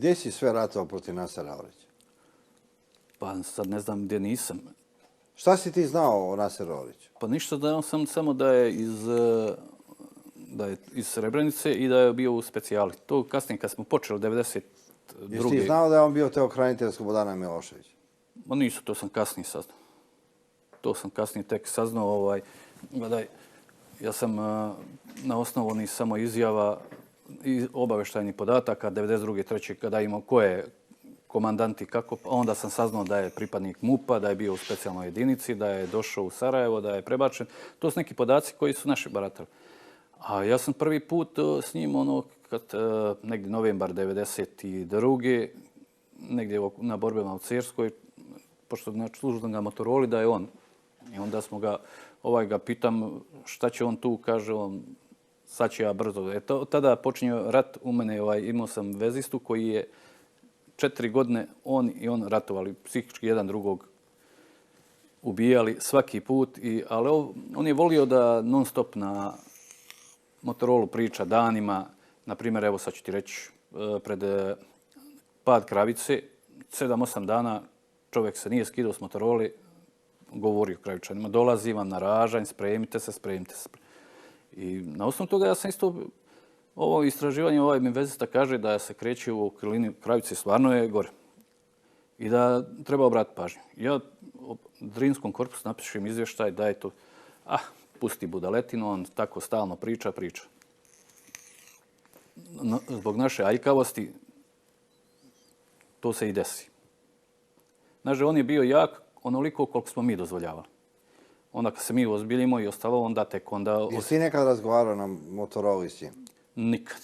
Gdje si sve ratovao protiv Nasera Orića? Pa sad ne znam gdje nisam. Šta si ti znao o Naseru Oriću? Pa ništa, znao sam samo da je iz Srebrenice i da je bio u specijali. To kasnije kad smo počeli 92. Jesi ti znao da je on bio teohranitelj Slobodana Miloševića? Ma nisu, to sam kasnije saznao. To sam kasnije tek saznao. Gledaj, ja sam na osnovu onih samo izjava i obavještajnih podataka 92. 3. kada imao ko je komandant i kako, onda sam saznao da je pripadnik MUP-a, da je bio u specijalnoj jedinici, da je došao u Sarajevo, da je prebačen. To su neki podaci koji su naši baratali. A ja sam prvi put s njim, negdje novembar 92. negdje na borbama u Cerskoj, pošto služu ga Motoroli, da je on. I onda smo ga pitam šta će on tu, kaže on, sad ću ja brzo. Tada počinje rat u mene, imao sam vezistu koji je 4 godine on i on ratovali, psihički jedan drugog ubijali svaki put. Ali on je volio da non stop na Motorolu priča danima. Naprimjer, evo sad ću ti reći, pred pad Kravice, 7-8 dana čovjek se nije skidao s Motoroli, govorio Kravičanima, dolazi vam na ražanj, spremite se. I na osnovu toga ja sam isto, ovo istraživanje, mi vezista kaže da se kreće u okolini Kravice, stvarno je gore. I da treba obratiti pažnju. Ja u Drinskom korpusu napišem izvještaj da je to, pusti budaletinu, on tako stalno priča. Zbog naše aljkavosti to se i desi. Znači, on je bio jak onoliko koliko smo mi dozvoljavali. Onda kad se mi ozbiljimo i ostalo, onda tek onda... Jesi ti nekad razgovarao na Motoroli s njim? Nikad.